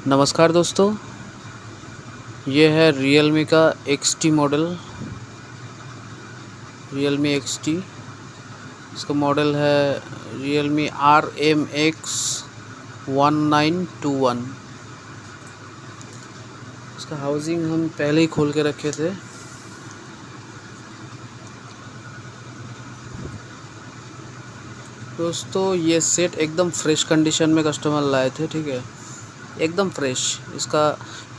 नमस्कार दोस्तों, ये है Realme का XT मॉडल। Realme XT, इसका मॉडल है Realme RMX 1921। इसका हाउसिंग हम पहले ही खोल के रखे थे। दोस्तों, ये सेट एकदम फ्रेश कंडीशन में कस्टमर लाए थे, ठीक है, एकदम फ्रेश। इसका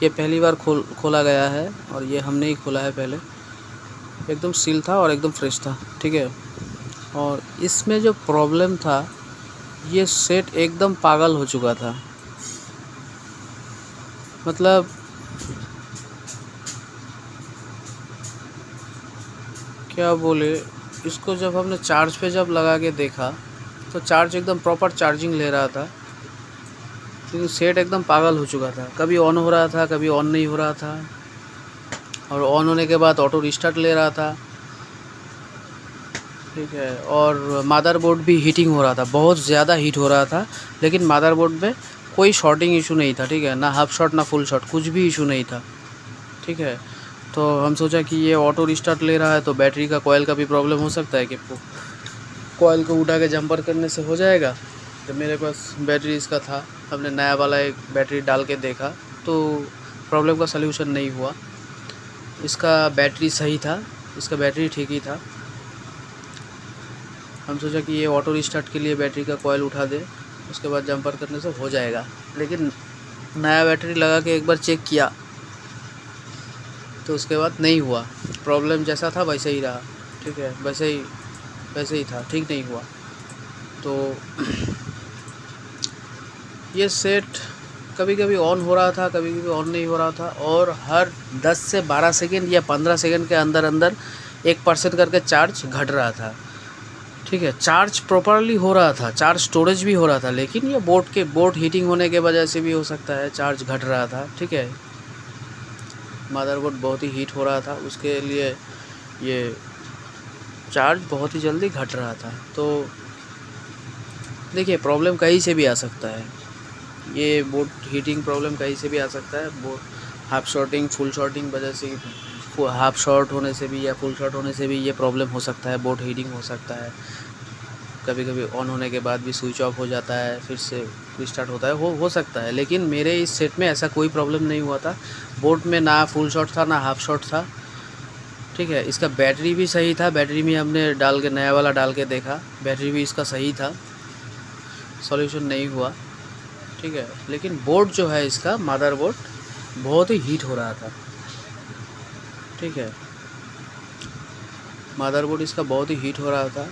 ये पहली बार खोला गया है और ये हमने ही खोला है पहले। एकदम सील था और एकदम फ्रेश था, ठीक है। और इसमें जो प्रॉब्लम था, ये सेट एकदम पागल हो चुका था। मतलब क्या बोले, इसको जब हमने चार्ज पे जब लगा के देखा तो चार्ज एकदम प्रॉपर चार्जिंग ले रहा था, लेकिन सेट एकदम पागल हो चुका था। कभी ऑन हो रहा था, कभी ऑन नहीं हो रहा था, और ऑन होने के बाद ऑटो रिस्टार्ट ले रहा था, ठीक है। और मदरबोर्ड भी हीटिंग हो रहा था, बहुत ज़्यादा हीट हो रहा था, लेकिन मदरबोर्ड में कोई शॉर्टिंग इशू नहीं था, ठीक है, ना हाफ शॉट ना फुल शॉट, कुछ भी इशू नहीं था, ठीक है। तो हम सोचा कि ये ऑटो रिस्टार्ट ले रहा है तो बैटरी का कॉइल का भी प्रॉब्लम हो सकता है कि कॉइल को उठा के जंपर करने से हो जाएगा। तो मेरे पास बैटरी इसका था, हमने नया वाला एक बैटरी डाल के देखा तो प्रॉब्लम का सलूशन नहीं हुआ। इसका बैटरी सही था, इसका बैटरी ठीक ही था। हम सोचा कि ये ऑटो रिस्टार्ट के लिए बैटरी का कॉइल उठा दे, उसके बाद जंपर करने से हो जाएगा, लेकिन नया बैटरी लगा के एक बार चेक किया तो उसके बाद नहीं हुआ। प्रॉब्लम जैसा था वैसे ही रहा, ठीक है, वैसे ही था, ठीक नहीं हुआ। तो ये सेट कभी कभी ऑन हो रहा था, कभी कभी ऑन नहीं हो रहा था, और हर 10 से 12 सेकेंड या 15 सेकेंड के अंदर अंदर 1% करके चार्ज घट रहा था, ठीक है। चार्ज प्रॉपरली हो रहा था, चार्ज स्टोरेज भी हो रहा था, लेकिन ये बोर्ड हीटिंग होने के वजह से भी हो सकता है चार्ज घट रहा था, ठीक है। मदरबोर्ड बहुत ही हीट हो रहा था, उसके लिए ये चार्ज बहुत ही जल्दी घट रहा था। तो देखिए, प्रॉब्लम कहीं से भी आ सकता है, ये बोर्ड हीटिंग प्रॉब्लम कहीं से भी आ सकता है। Board half shorting full shorting वजह से, हाफ शॉर्ट होने से भी या फुल शॉर्ट होने से भी ये प्रॉब्लम हो सकता है, बोर्ड हीटिंग हो सकता है। कभी कभी ऑन होने के बाद भी स्विच ऑफ हो जाता है, फिर से रिस्टार्ट होता है, हो सकता है। लेकिन मेरे इस सेट में ऐसा कोई प्रॉब्लम नहीं हुआ था। बोर्ड में ना फुल शॉट था ना हाफ शॉट था, ठीक है। इसका बैटरी भी सही था, बैटरी में हमने डाल के नया वाला डाल के देखा, बैटरी भी इसका सही था, सॉल्यूशन नहीं हुआ, ठीक है। लेकिन बोर्ड जो है इसका मदरबोर्ड बहुत ही हीट हो रहा था, ठीक है। मदरबोर्ड इसका बहुत ही हीट हो रहा था।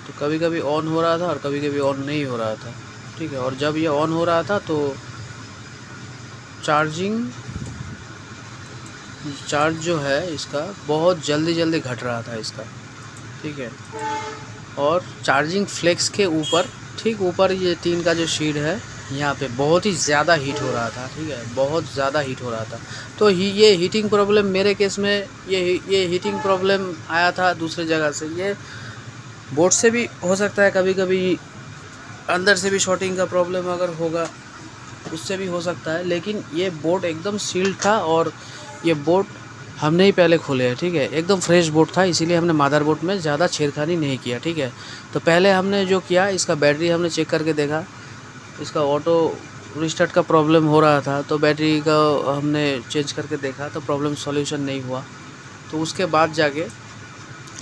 तो कभी कभी ऑन हो रहा था और कभी कभी ऑन नहीं हो रहा था, ठीक है। और जब ये ऑन हो रहा था तो चार्ज जो है इसका बहुत जल्दी घट रहा था इसका, ठीक है। और चार्जिंग फ्लेक्स के ऊपर, ठीक ऊपर ये टीन का जो शीट है, यहाँ पे बहुत ही ज़्यादा हीट हो रहा था, ठीक है, बहुत ज़्यादा हीट हो रहा था। तो ये हीटिंग प्रॉब्लम मेरे केस में, ये हीटिंग प्रॉब्लम आया था दूसरी जगह से। ये बोर्ड से भी हो सकता है, कभी कभी अंदर से भी शॉर्टिंग का प्रॉब्लम अगर होगा उससे भी हो सकता है, लेकिन ये बोर्ड एकदम सील्ड था। और ये बोर्ड हमने ही पहले खोले हैं, ठीक है, एकदम फ्रेश बोर्ड था, इसीलिए हमने मदरबोर्ड में ज़्यादा छेड़खानी नहीं किया, ठीक है। तो पहले हमने जो किया, इसका बैटरी हमने चेक करके देखा, इसका ऑटो रिस्टार्ट का प्रॉब्लम हो रहा था, तो बैटरी का हमने चेंज करके देखा तो प्रॉब्लम सॉल्यूशन नहीं हुआ। तो उसके बाद जाके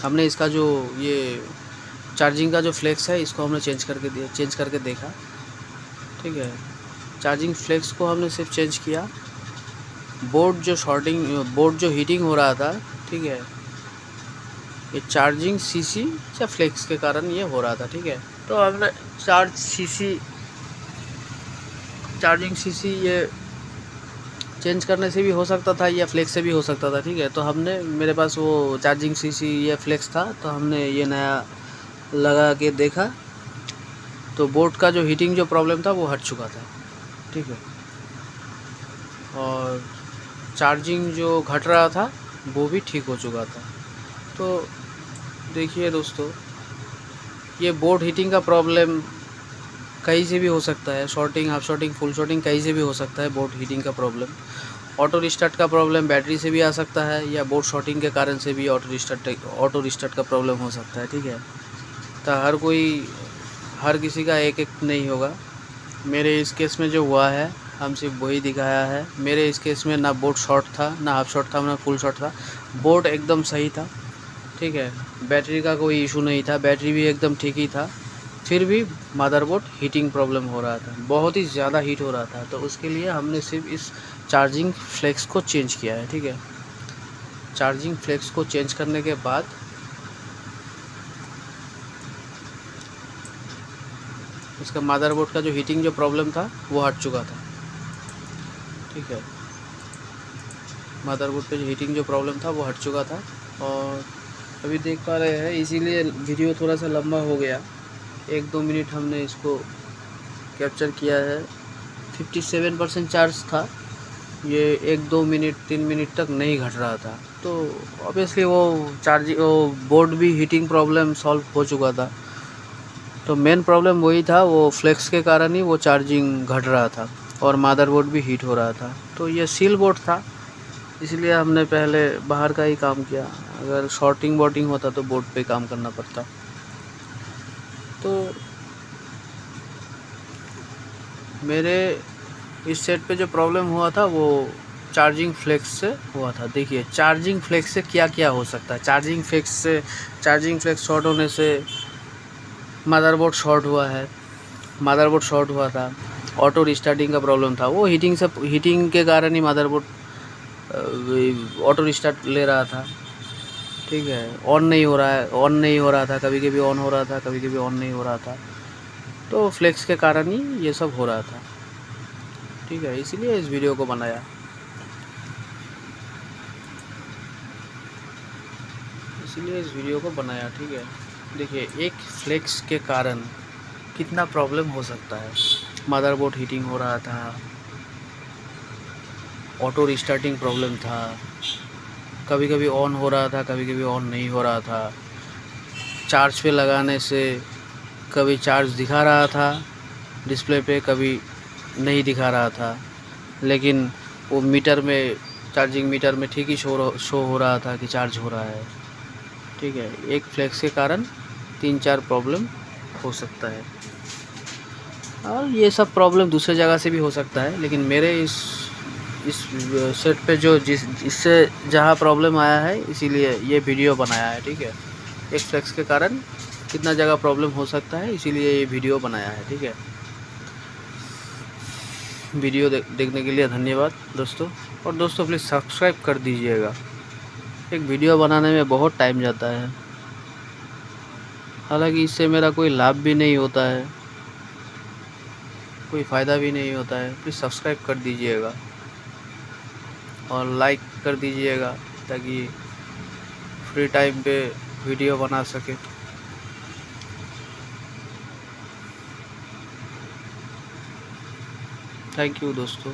हमने इसका जो ये चार्जिंग का जो फ्लेक्स है इसको हमने चेंज करके देखा, ठीक है। चार्जिंग फ्लेक्स को हमने सिर्फ चेंज किया, बोर्ड जो हीटिंग हो रहा था, ठीक है, ये चार्जिंग सीसी या फ्लेक्स के कारण ये हो रहा था, ठीक है। तो हमने चार्जिंग सीसी ये चेंज करने से भी हो सकता था या फ्लेक्स से भी हो सकता था, ठीक है। तो हमने, मेरे पास वो चार्जिंग सीसी या फ्लेक्स था, तो हमने ये नया लगा के देखा तो बोर्ड का जो हीटिंग जो प्रॉब्लम था वो हट चुका था, ठीक है। और चार्जिंग जो घट रहा था वो भी ठीक हो चुका था। तो देखिए दोस्तों, ये बोर्ड हीटिंग का प्रॉब्लम कहीं से भी हो सकता है। Shorting, half shorting, full shorting कहीं से भी हो सकता है बोर्ड हीटिंग का प्रॉब्लम। ऑटो रिस्टार्ट का प्रॉब्लम बैटरी से भी आ सकता है, या बोर्ड शॉर्टिंग के कारण से भी ऑटो रिस्टार्ट का प्रॉब्लम हो सकता है। ठीक है, तो हर किसी का एक एक नहीं होगा। मेरे इस केस में जो हुआ है हम सिर्फ वही दिखाया है। मेरे इस केस में ना बोर्ड शॉर्ट था, ना हाफ शॉर्ट था, ना फुल शॉर्ट था। बोर्ड एकदम सही था। ठीक है, बैटरी का कोई इशू नहीं था, बैटरी भी एकदम ठीक ही था। फिर भी मदरबोर्ड हीटिंग प्रॉब्लम हो रहा था, बहुत ही ज़्यादा हीट हो रहा था। तो उसके लिए हमने सिर्फ इस चार्जिंग फ्लेक्स को चेंज किया है। ठीक है, चार्जिंग फ्लेक्स को चेंज करने के बाद इसका मदरबोर्ड का जो हीटिंग जो प्रॉब्लम था वो हट चुका था। ठीक है, मदरबोर्ड पे जो हीटिंग जो प्रॉब्लम था वो हट चुका था। और अभी देख पा रहे हैं, इसीलिए वीडियो थोड़ा सा लंबा हो गया। 1-2 मिनट हमने इसको कैप्चर किया है। 57% चार्ज था, ये 1-2 मिनट 3 मिनट तक नहीं घट रहा था। तो ऑब्वियसली वो बोर्ड भी हीटिंग प्रॉब्लम सॉल्व हो चुका था। तो मेन प्रॉब्लम वही था, वो फ्लेक्स के कारण ही वो चार्जिंग घट रहा था और मदरबोर्ड भी हीट हो रहा था। तो ये सील बोर्ड था, इसलिए हमने पहले बाहर का ही काम किया। अगर शॉर्टिंग वॉर्टिंग होता तो बोर्ड पे काम करना पड़ता। तो मेरे इस सेट पे जो प्रॉब्लम हुआ था वो चार्जिंग फ्लेक्स से हुआ था। देखिए चार्जिंग फ्लेक्स से क्या क्या हो सकता है। चार्जिंग फ्लेक्स शॉर्ट होने से मदरबोर्ड शॉर्ट हुआ है, मदरबोर्ड शॉर्ट हुआ था। ऑटो रिस्टार्टिंग का प्रॉब्लम था, वो हीटिंग के कारण ही मदरबोर्ड ऑटो रिस्टार्ट ले रहा था। ठीक है, ऑन नहीं हो रहा था, कभी कभी ऑन हो रहा था, कभी कभी ऑन नहीं हो रहा था। तो फ्लेक्स के कारण ही ये सब हो रहा था। ठीक है, इसीलिए इस वीडियो को बनाया। ठीक है, देखिए एक फ्लेक्स के कारण कितना प्रॉब्लम हो सकता है। मदरबोर्ड हीटिंग हो रहा था, ऑटो रिस्टार्टिंग प्रॉब्लम था, कभी कभी ऑन हो रहा था, कभी कभी ऑन नहीं हो रहा था। चार्ज पे लगाने से कभी चार्ज दिखा रहा था डिस्प्ले पे, कभी नहीं दिखा रहा था, लेकिन वो चार्जिंग मीटर में ठीक ही शो हो रहा था कि चार्ज हो रहा है। ठीक है, एक फ्लेक्स के कारण 3-4 प्रॉब्लम हो सकता है। और ये सब प्रॉब्लम दूसरे जगह से भी हो सकता है, लेकिन मेरे इस सेट पे इससे जहाँ प्रॉब्लम आया है, इसीलिए ये वीडियो बनाया है। ठीक है, एक फ्लेक्स के कारण कितना जगह प्रॉब्लम हो सकता है, इसीलिए ये वीडियो बनाया है। ठीक है, वीडियो देखने के लिए धन्यवाद दोस्तों। और दोस्तों प्लीज़ सब्सक्राइब कर दीजिएगा। एक वीडियो बनाने में बहुत टाइम जाता है, हालांकि इससे मेरा कोई लाभ भी नहीं होता है, कोई फ़ायदा भी नहीं होता है। प्लीज़ सब्सक्राइब कर दीजिएगा और लाइक कर दीजिएगा, ताकि फ्री टाइम पे वीडियो बना सके। थैंक यू दोस्तों।